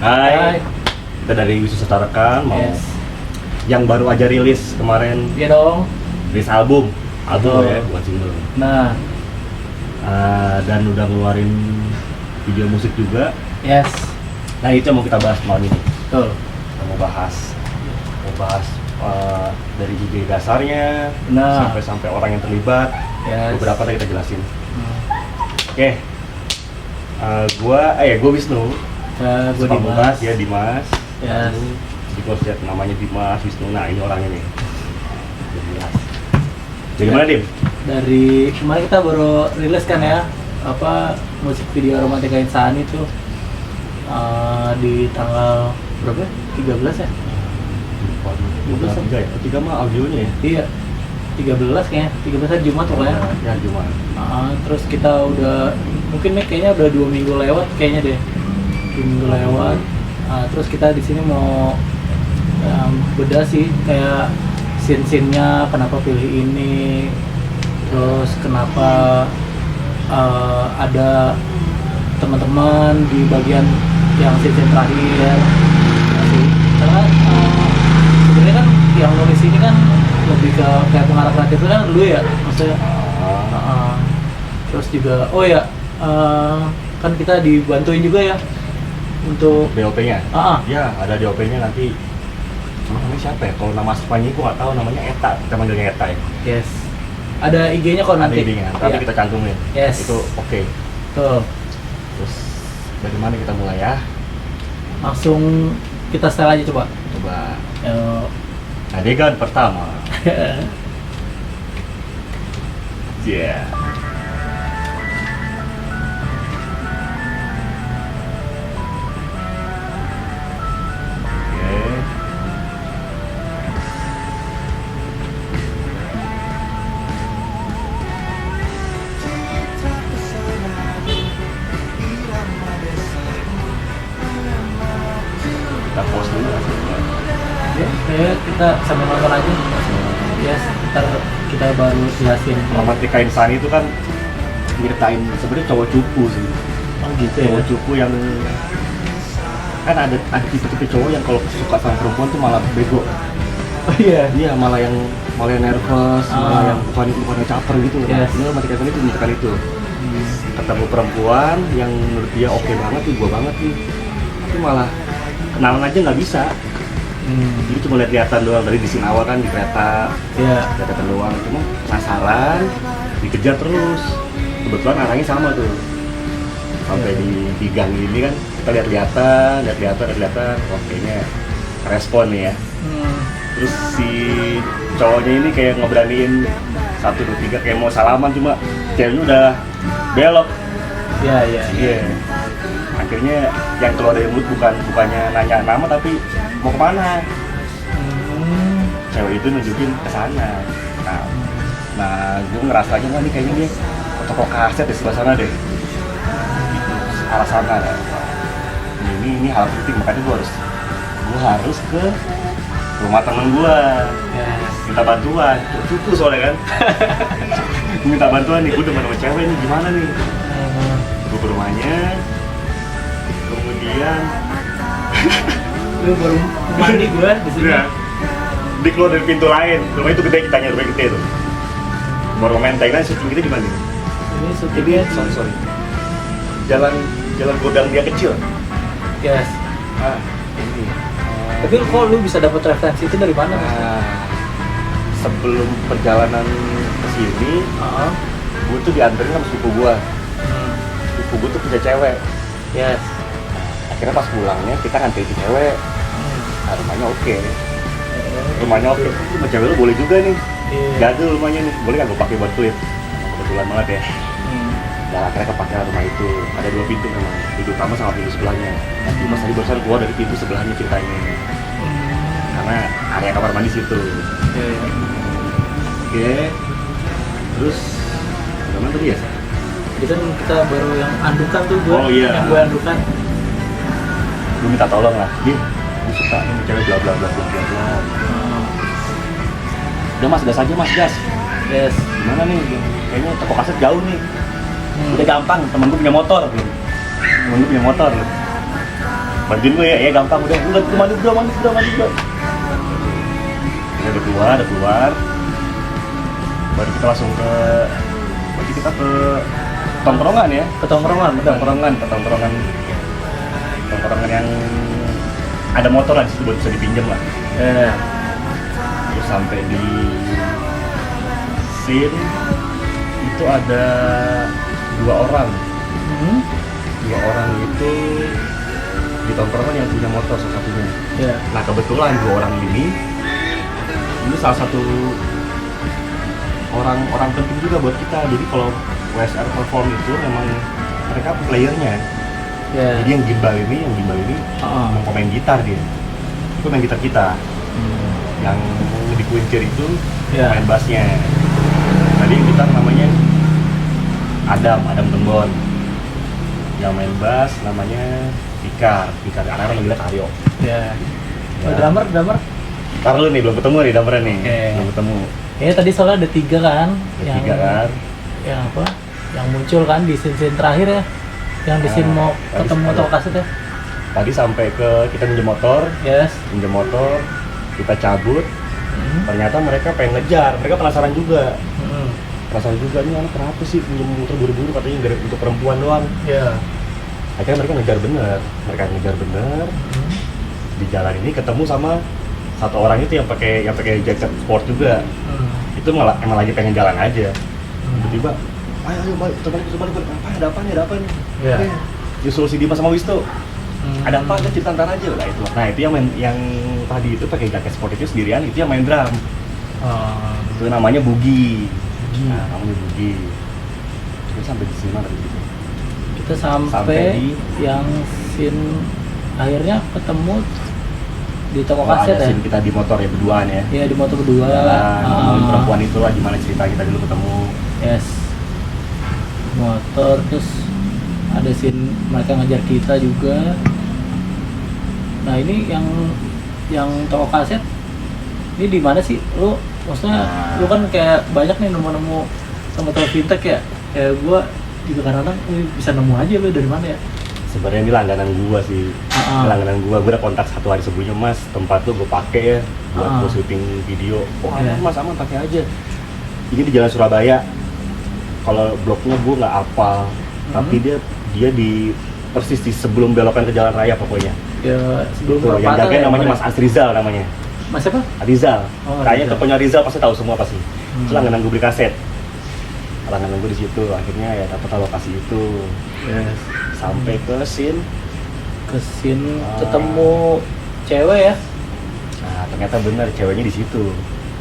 Hai. Kita dari Wisata Rekan mau yang baru aja rilis kemarin. Iya dong. Rilis album ya, bukan single. Nah, dan udah ngeluarin video musik juga. yes. Nah itu yang mau kita bahas malam ini. Betul. Kita mau bahas dari ide dasarnya Nah. sampai orang yang terlibat. Yes. Beberapa tadi kita jelasin. Oke. Gua Wisnu. Gue Dimas. Dimas. Ya Dimas. Yes. Di post lihat namanya Dimas Wisnu. Nah ini orangnya nih. Jadi mana Dim? Dari kemarin kita baru rilis kan ya, musik video Romantika Insani itu di tanggal berapa? 13 ya? 13 ya? 3 mah audionya ya? Iya. 13 kayaknya. 13 hari Jumat pokoknya. Ya Jumat. Terus kita udah mungkin nih kayaknya udah 2 minggu lewat kayaknya deh. 2 minggu lewat. Terus kita di sini mau beda sih kayak scene-scene-nya, kenapa pilih ini, terus kenapa ada teman-teman di bagian yang scene terakhir. Karena sebenarnya kan yang nulis ini kan lebih ke kayak pengarah kreatif itu kan dulu ya, maksudnya. Terus juga kan kita dibantuin juga ya untuk DOP-nya? Ya, ada DOP-nya nanti. Namanya siapa ya? Kalau nama aslinya gue nggak tahu, namanya Eta. Kita manggilnya Eta ya? Yes. Ada IG-nya kok nanti. Ada IG-nya, tapi kita cantumin. Yes. Itu oke. Tuh. Terus dari mana kita mulai ya? Langsung kita setel aja coba. Adegan pertama. Yeah. Kita pause dulu Ya, kita sambil nonton aja. Yes, ntar kita baru jelasin. Romantika Insani itu kan nyeritain sebenarnya cowok cupu sih. Oh gitu ya? Cowok cupu yang kan ada tipe-tipe cowok yang kalau suka sama perempuan tuh malah bego. Oh iya? Iya, malah yang nervous, malah yang bukannya caper gitu. Yes. Ini Romantika Insani itu menunjukkan itu. Ketemu perempuan yang menurut dia oke banget nih, gua banget nih, tapi malah kenalan aja nggak bisa. Jadi cuma lihat-lihatan doang, dari di sini awal kan di kereta, lihat-lihatan doang, cuma penasaran, dikejar terus. Kebetulan arahnya sama tuh, sampai di gang ini kan kita lihat-lihatan, wah kayaknya respon nih ya. Terus si cowoknya ini kayak ngeberaniin 1, 2, 3 kayak mau salaman, cuma ceweknya udah belok. Iya. Akhirnya yang keluar dari mulut bukannya nanya nama tapi mau kemana. Cewek itu nunjukin ke sana. Nah, gue ngerasanya wah ini kayaknya dia ke toko kaset di sebelah sana deh. Arah sana. Ini hal penting, makanya gue harus ke rumah temen gue. Minta bantuan, cupu soalnya kan. Minta bantuan nih, gue udah sama cewek nih, gimana nih? Gue ke rumahnya, kemudian Lu baru mandi gue di sini. Iya. Dia keluar dari pintu lain. Rumah itu gede, kitanya rumah gede tuh. Baru main Thailand, syuting kita di mana? Ini syutingnya Sorry. Jalan godang dia kecil. Yes. Ini. Tapi kok lu bisa dapat referensi itu dari mana? Sebelum perjalanan ke sini, gue tuh dianterin sama sepupu gue. Sepupu gue tuh punya cewek. Yes. Akhirnya pas pulangnya kita nganterin si cewek. Rumahnya oke. Rumah cewek lu boleh juga nih. Jadul rumahnya nih. Boleh kan gue pakai buat tweet? Kebetulan banget ya. Dan akhirnya kepake rumah itu. Ada 2 pintu memang. Pintu utama sama pintu sebelahnya. Tapi pas tadi barusan keluar dari pintu sebelahnya ceritanya. Karena area kamar mandi situ. Oke. Terus gimana tadi ya? Jadi kan kita baru yang andukan tuh yang gue andukan. Gue minta tolong lah, gue suka nih cewek bla bla bla bla bla. Udah mas, gas aja mas, gas. Yes. Gimana nih? Kayaknya toko kaset jauh nih. Udah gampang, temen gue punya motor. bantuin gue ya gampang udah mandi bro. Udah keluar baru kita langsung ke tongkrongan ya, ke tongkrongan yang ada motor lah di situ buat bisa dipinjam lah. Terus sampai di scene itu ada dua orang itu di tongkrongan yang punya motor salah satunya. Nah kebetulan dua orang ini salah satu orang penting juga buat kita. Jadi kalau WSR perform itu memang mereka playernya. Jadi yang gimbal ini mau main gitar dia. Itu main gitar kita. Yang di kuncir itu main bassnya. Tadi yang gitar namanya Adam Tembon. Yang main bass namanya Fikar, anak-anak manggilnya Karyo. Drummer? Ntar lu nih, belum ketemu nih drummernya nih. Belum ketemu. Tadi soalnya ada tiga kan? Yang apa? Yang muncul kan di scene terakhir ya? Yang di scene mau ketemu atau kaset ya? Tadi sampai ke kita pinjam motor. Pinjam motor, kita cabut. Ternyata mereka pengen ngejar, mereka penasaran juga. Penasaran juga, ini anak kenapa sih pinjam motor buru-buru, katanya untuk perempuan doang. Akhirnya mereka ngejar bener. Di jalan ini ketemu sama satu orang itu yang pakai jaket sport juga. Itu malah emang lagi pengen jalan aja. Tiba-tiba, ayo balik, apa? Ada apa nih? Disuruh si Dimas sama Wisto. Ada apa? Ada cerita ntar aja lah itu. Nah itu yang tadi itu pakai jaket sport itu sendirian, itu yang main drum. Itu namanya Bugi. Namanya Bugi. Kita sampai di sini tadi gitu. Kita sampai di yang scene akhirnya ketemu di toko kaset ya? Scene kita di motor ya berduaan ya? Iya di motor berdua. Ngomongin perempuan itu lah, gimana cerita kita dulu ketemu. Motor, terus ada scene mereka ngajar kita juga. Nah ini yang toko kaset ini di mana sih? Lu maksudnya lu kan kayak banyak nih nemu toko vintage ya? Kayak gua juga kadang-kadang bisa nemu aja lu dari mana ya? Sebenarnya ini langganan gua sih. Langganan gua udah kontak satu hari sebelumnya, Mas, tempat tuh gua pakai ya buat gua syuting video. Mas aman pakai aja. Ini di Jalan Surabaya. Kalau bloknya gua nggak hafal, tapi dia di persis di sebelum belokan ke jalan raya pokoknya. Ya sebelum tuh, yang jagain namanya Mas Azrizal namanya. Mas siapa? Rizal. Kayaknya tokonya Rizal pasti tahu semua pasti. Itu langganan gue beli kaset. Langganan gue di situ, akhirnya ya dapat lokasi itu. Sampai ke scene ketemu cewek ya. Nah ternyata benar ceweknya di situ.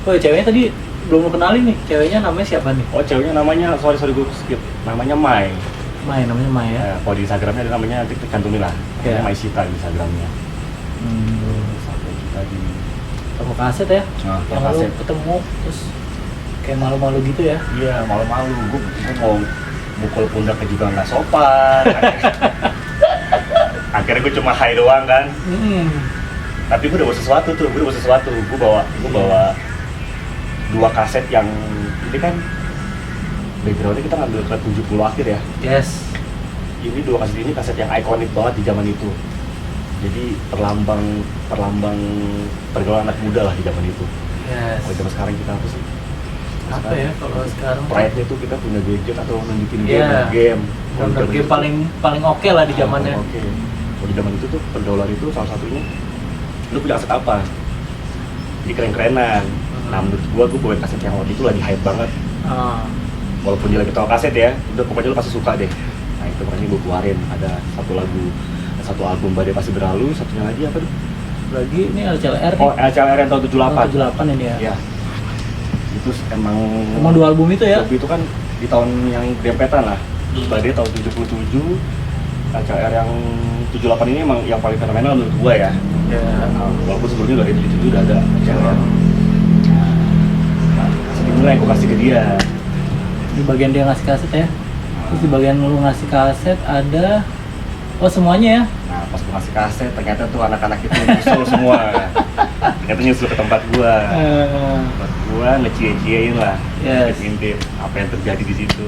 Ceweknya tadi belum lu kenalin nih, ceweknya namanya siapa nih? Ceweknya namanya, sorry gue skip, namanya Mai ya? Kalau di Instagramnya ada namanya, nanti cantumin lah. Namanya Mai Sita di Instagramnya. Sampai kita di toko kaset ya? Yang kaset. lu ketemu, terus kayak malu-malu gitu ya? Iya, malu-malu. Gue mau mukul pundaknya juga nggak sopan. Akhirnya gue cuma hai doang kan. Tapi gue udah bawa sesuatu. Gue bawa dua kaset yang ini kan backgroundnya kita ngambil ke 70 akhir ya. Ini dua kaset ini kaset yang ikonik banget di zaman itu. Jadi perlambang pergaulan anak muda lah di zaman itu. Kalau zaman sekarang kita apa sih? Apa ya kalau sekarang? Pride-nya itu kita punya gadget atau nunjukin game. Game paling oke lah di zamannya. Kalau di zaman itu tuh pergaulan itu salah satunya lu punya kaset apa? Jadi keren-kerenan. Nah menurut gua bawa kaset yang waktu itu lagi hype banget. Walaupun dia lagi tahu kaset ya, udah pokoknya lu pasti suka deh. Nah itu makanya gua keluarin ada satu album Badai Pasti Berlalu, satunya lagi apa tuh? Lagi ini LCLR. LCLR yang tahun 78. 78 ini ya. Iya. Itu emang dua album itu ya? Itu kan di tahun yang dempetan lah. Badai tahun 77, LCLR yang 78 ini emang yang paling fenomenal menurut gua ya. Walaupun sebelumnya dari 77 udah ada LCLR. Inilah yang gua kasih ke dia. Di bagian dia ngasih kaset ya. Terus di bagian lu ngasih kaset ada semuanya ya? Nah pas gua ngasih kaset ternyata tuh anak-anak itu nyusul semua. Ternyata nyusul ke tempat gua. Tempat gua ngecie-ciein lah. Ngintip apa yang terjadi di situ.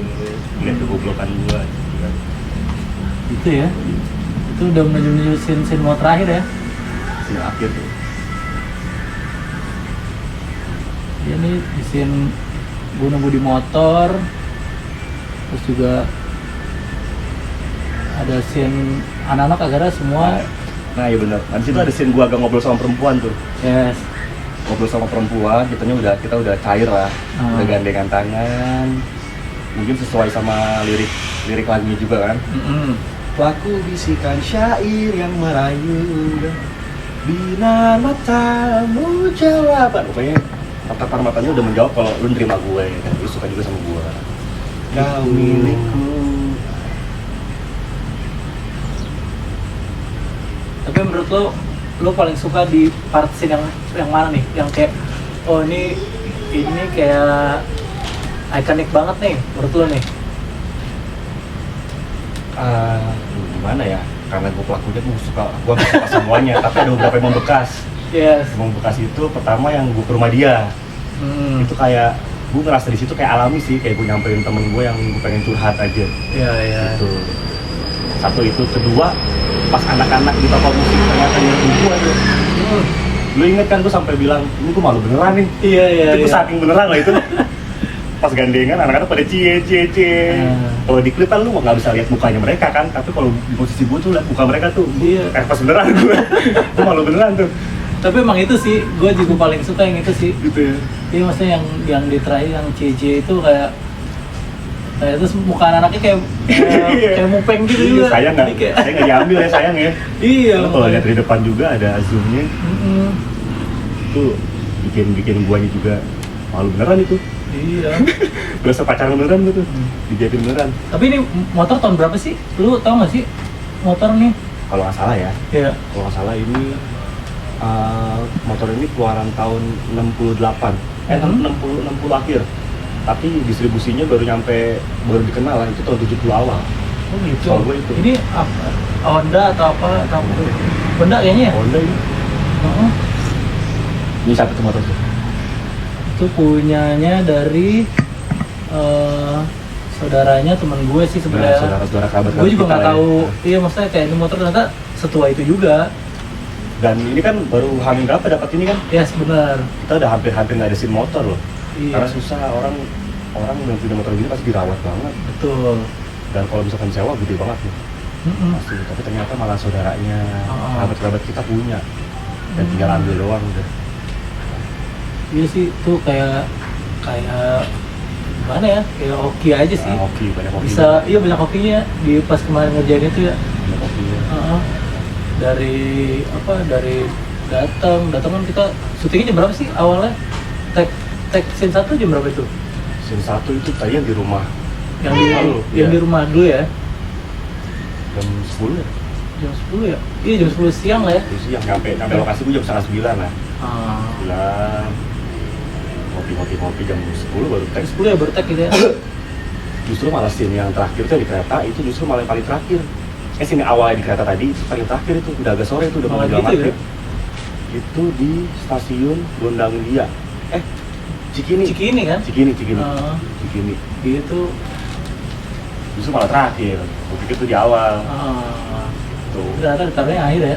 Lihat kegoblokan gua. Gitu ya? Itu udah menuju scene mau terakhir ya. Scene akhir tuh. Ini di scene gue nunggu di motor, terus juga ada scene anak-anak akhirnya semua. Nah iya benar. Nah, di situ ada scene gua agak ngobrol sama perempuan tuh. Yes. Ngobrol sama perempuan, kita udah cair lah, udah gandengan tangan. Mungkin sesuai sama lirik lagunya juga kan. Laku bisikan syair yang merayu, bina matamu jawaban. Pokoknya tatapan matanya udah menjawab kalau lu nerima gue, kan? Lu suka juga sama gue. Kau milikku. Tapi menurut lo paling suka di part scene yang mana nih? Yang kayak, oh ini kayak ikonik banget nih menurut lo nih? Gimana ya? Karena gue pelakunya gue suka semuanya, tapi ada beberapa yang membekas. Yes. Yang membekas itu pertama yang gue ke rumah dia. Itu kayak gue ngerasa di situ kayak alami sih, kayak gue nyamperin temen gue yang gue pengen curhat aja. Iya. Gitu. Satu itu, kedua pas anak-anak di toko musik ternyata nyerang gue tuh. Lu inget kan gue sampai bilang, ini gue malu beneran nih. Iya. Itu gue saking beneran lah itu. Pas gandengan anak-anak pada cie. Kalau di klip kan lu nggak bisa lihat mukanya mereka kan, tapi kalau di posisi gue tuh lihat muka mereka tuh, pas beneran gue. Gue malu beneran tuh. Tapi emang itu sih, gue juga paling suka yang itu sih. Gitu ya. Iya, maksudnya yang di terakhir yang CJ itu kayak terus muka anak-anaknya kayak mupeng gitu juga. Sayang nggak? Saya nggak diambil ya, sayang ya. Iya. Kalau lihat dari depan juga ada zoomnya. Itu bikin guanya juga malu beneran itu. Iya. Berasa pacaran beneran gitu. Dijadiin beneran. Tapi ini motor tahun berapa sih? Lu tau nggak sih motor nih? Kalau nggak salah ya. Iya. Kalau nggak salah ini motor ini keluaran tahun 68. 60 akhir. Tapi distribusinya baru dikenal lah, itu tahun 70 awal. Oh gitu. Soal gue itu. Ini apa? Honda atau apa? Honda kayaknya ya? Honda ini. Ini siapa tuh motor tuh? Itu punyanya dari saudaranya teman gue sih sebenarnya. Saudara kerabat. Gue juga nggak tahu. Iya, maksudnya kayak ini motor ternyata setua itu juga. Dan ini kan baru hamil berapa dapat ini kan? Yes, benar. Kita udah hampir nggak ada SIM motor loh. Iya. Karena susah, orang yang punya motor gini pasti dirawat banget. Betul. Dan kalau misalkan sewa gede banget nih. Pasti. Tapi ternyata malah saudaranya, kerabat kita punya. Dan tinggal ambil doang udah. Iya sih, tuh kayak gimana ya? Kayak hoki aja sih. Hoki, banyak hoki. Bisa, iya banyak hokinya di pas kemarin ngerjain itu ya. Banyak hokinya. Dari datang kan kita syutingnya jam berapa sih awalnya? Tag scene 1 jam berapa itu? Scene 1 itu tadi yang di rumah. Yang di rumah dulu ya? Jam 10 ya? Jam 10 ya? Iya jam 10 siang lah ya? Siang, nyampe lokasi gue jam 8:30 lah. 9 ngopi jam 10 baru tag. 10 ya baru tag gitu ya? Justru malah scene yang terakhir tuh di kereta itu justru malah yang paling terakhir. Scene awalnya di kereta tadi paling terakhir itu udah agak sore itu udah mau gitu maghrib. Ya? Itu di stasiun Gondang Dia. Cikini kan? Cikini. Gitu. Justru malah terakhir. Gue pikir tuh di awal. Tuh. Ternyata ditaruhnya akhir ya.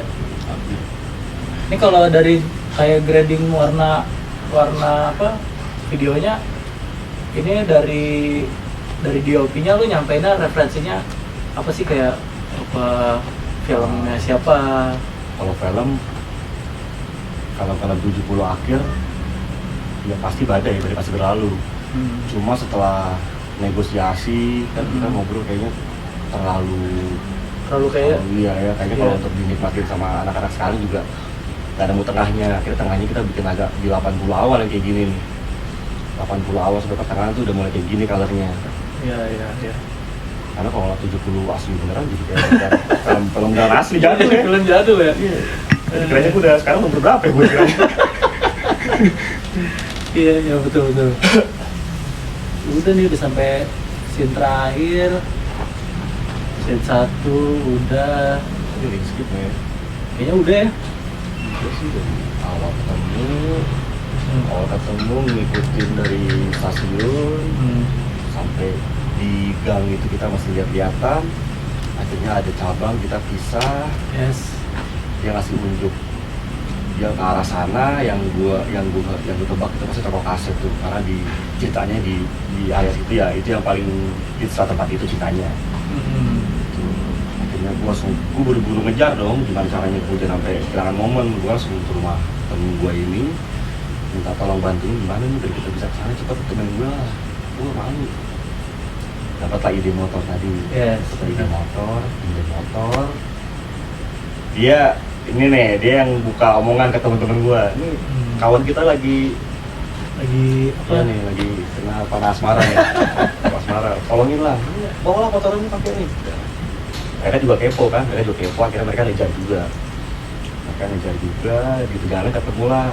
Ini kalau dari kayak grading warna apa videonya, ini dari DOP-nya lu nyampeinnya referensinya apa sih, kayak apa filmnya siapa? Kalau film 70 akhir ya pasti badai pasti berlalu. Cuma setelah negosiasi kan kita ngobrol kayaknya terlalu kayak kayaknya kalau untuk dinikmatin sama anak-anak sekarang juga gak ada tengahnya. Akhirnya tengahnya kita bikin agak di 80 awal yang kayak gini nih. 80 awal sampai pertengahan tuh udah mulai kayak gini colornya. Iya. Karena kalau 70 asli beneran jadi kayak film beneran asli jadul ya. Film jadul ya. Kayaknya gue udah sekarang umur berapa ya gue kira. Iya betul. Udah nih udah sampai scene terakhir. Scene 1 udah. Ini skip ya. Kayaknya udah ya. Udah sih dari awal ketemu ngikutin dari stasiun sampai di gang itu kita masih lihat-lihatan. akhirnya ada cabang kita pisah, Yes. dia ngasih unjuk dia ke arah sana, yang gue tebak itu pasti toko kaset tuh, karena di ceritanya di ayat itu ya, itu yang paling hits lah tempat itu ceritanya. Gitu. Akhirnya gue buru-buru ngejar dong, gimana caranya gue jangan sampai kehilangan momen. Gue langsung ke rumah temen gue ini, minta tolong bantuin gimana nih biar kita bisa kesana cepet, temen gue mau. Dapatlah ide motor tadi. Yes. Dapat ide motor. Dia yang buka omongan ke teman-teman gue. Ini kawan kita lagi apa ya nih, lagi kena panas asmara ya. Asmara, tolongin lah. Bawalah motor ini pakai nih. Mereka juga kepo kan, akhirnya mereka ngejar juga. Di Tegalan ketemu lah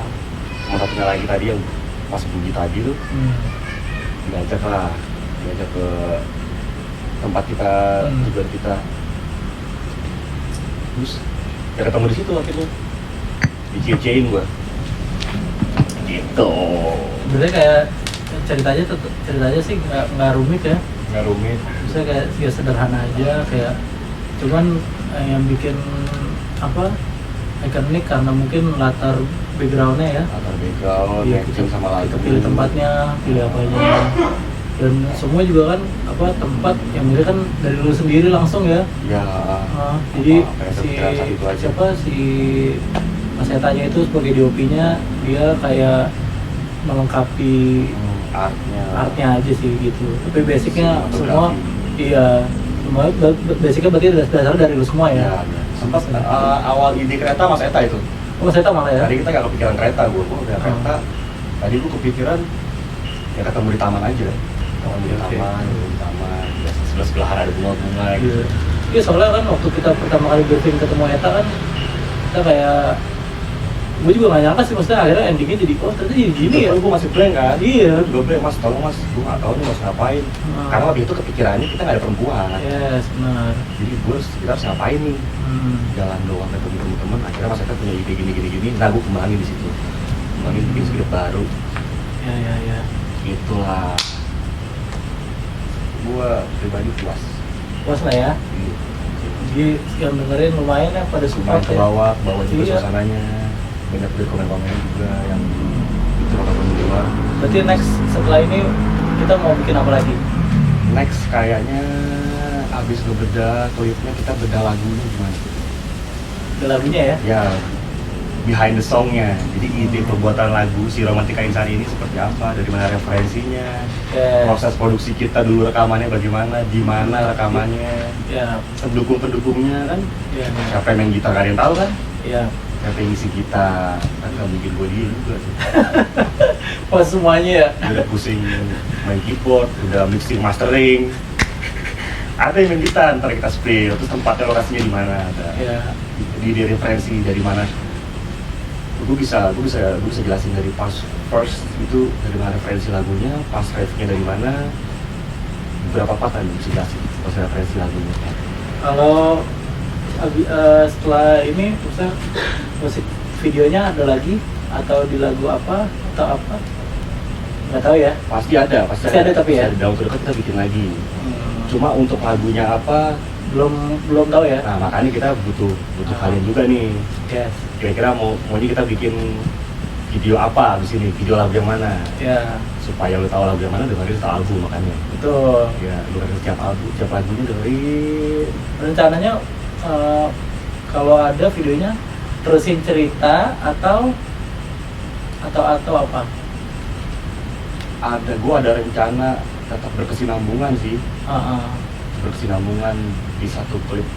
sama satunya lagi tadi yang pas bunyi tadi tuh. Diajak ke tempat kita, tujuan kita. Terus ya ketemu di situ akhirnya, dicie-ciein gua gitu. Sebenarnya kayak ceritanya sih nggak rumit ya, Nggak rumit. bisa kayak ya sederhana aja, kayak cuman yang bikin apa ikonik karena mungkin latar backgroundnya ya, Iya, kucing sama lagu, pilih tempatnya, pilih apanya, dan semua juga kan apa tempat yang mirip kan dari lu sendiri langsung ya. ya. Jadi si si Mas Etanya itu sebagai DOP-nya dia kayak melengkapi artnya aja sih gitu. Tapi basicnya semua semua basicnya berarti dasar dari lu semua ya. Sempat awal ide kereta Mas Eta itu. Mas Eta malah ya. Tadi kita nggak kepikiran kereta, gue udah kereta. Tadi gue kepikiran ya ketemu di taman aja. Di taman, sebelah ada bunga-bunga gitu. Iya, soalnya kan waktu kita pertama kali briefing ketemu Eta kan kita kayak gue juga nggak nyangka sih, maksudnya akhirnya endingnya jadi ternyata jadi gini ya. Gue masih blank kan? Iya. Gue blank, Mas tolong Mas, gue nggak tahu nih Mas ngapain. Karena waktu itu kepikirannya kita nggak ada perempuan. Yes, benar. Jadi kita harus ngapain nih? Jalan doang ketemu teman-teman. Akhirnya Mas Eta punya ide gini. Nah gue kembangin di situ. Bikin script baru. Ya. Itulah. Gue pribadi puas lah ya. Jadi yang dengerin lumayan ya, pada support ke bawah juga iya. Suasananya. Banyak dari komen-komen juga yang itu orang luar. Berarti next setelah ini kita mau bikin apa lagi? Next kayaknya abis ngebedah klipnya, kita bedah lagunya gimana? Bedah lagunya ya? Ya, behind the songnya. Jadi ide pembuatan lagu si Romantika Insan ini seperti apa, dari mana referensinya, proses produksi kita dulu rekamannya bagaimana, di mana rekamannya, pendukung-pendukungnya kan, siapa yang main gitar kalian tahu kan? Iya. Siapa yang ngisi gitar, kan nggak mungkin gue dia juga sih. Pas semuanya ya? Udah pusing main keyboard, udah mixing mastering, ada yang main gitar, ntar kita split, terus tempatnya lokasinya di mana, ada. Jadi di referensi dari mana. Gue bisa jelasin dari pas first itu dari mana referensi lagunya, pas riffnya dari mana, beberapa part kan bisa jelasin pas referensi lagunya. Kalau setelah ini misalnya musik videonya ada lagi atau di lagu apa atau apa, nggak tahu ya. Pasti ada tapi ya dalam waktu dekat kita bikin lagi. Cuma untuk lagunya apa belum tahu ya. Nah makanya kita butuh kalian juga nih. Yes. Kira-kira maunya kita bikin video apa di sini, video lagu yang mana? Ya. Supaya lu tahu lagu yang mana, dengerin setiap album makanya. Betul. Ya, dengerin setiap album, setiap lagunya dengerin. Rencananya kalau ada videonya terusin cerita atau apa? Gua ada rencana tetap berkesinambungan sih. Berkesinambungan di satu klip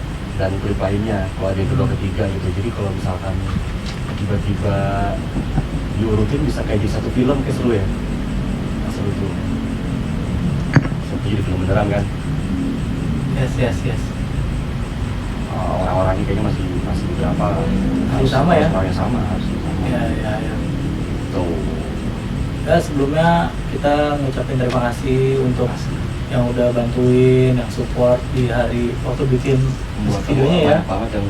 dan klip lainnya, kalau ada yang kedua ketiga gitu. Jadi kalau misalkan tiba-tiba diurutin bisa kayak di satu film, kayak seru ya. Seru tuh. Seperti jadi film beneran kan. Yes. Orang-orangnya kayaknya masih beberapa harus sama ya. Harus sama. Ya. Tuh. Ya, sebelumnya kita ngucapin terima kasih untuk yang udah bantuin, yang support di hari waktu bikin videonya ya. Banget yang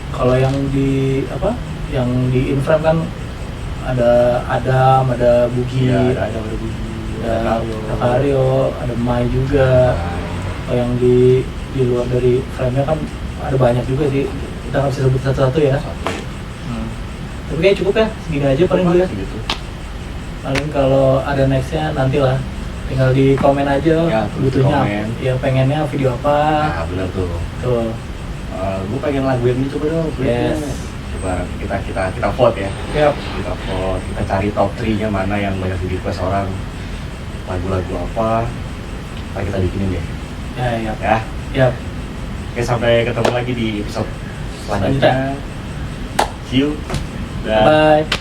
kalau yang di Inframe kan ada Adam, ada Bugi, ada Bugi, ada Kario, ada Mai juga. Kalau yang di luar dari frame-nya kan ada banyak juga sih, kita nggak bisa sebut satu-satu ya. Tapi kayak cukup ya, segini aja paling dulu ya. Gitu. Paling kalau ada nextnya nantilah, tinggal di komen aja Ya, butuhnya komen. ya, pengennya video apa Nah bener tuh. tuh. Gue pengen lagu yang ini coba dong. Yes. Coba kita vote ya. Yap. Kita vote, kita cari top 3-nya mana yang banyak di request orang. Lagu-lagu apa? Ntar kita bikinin deh. Ya. Ya. Yap. Oke, sampai ketemu lagi di episode selanjutnya. See you. Dah. Bye.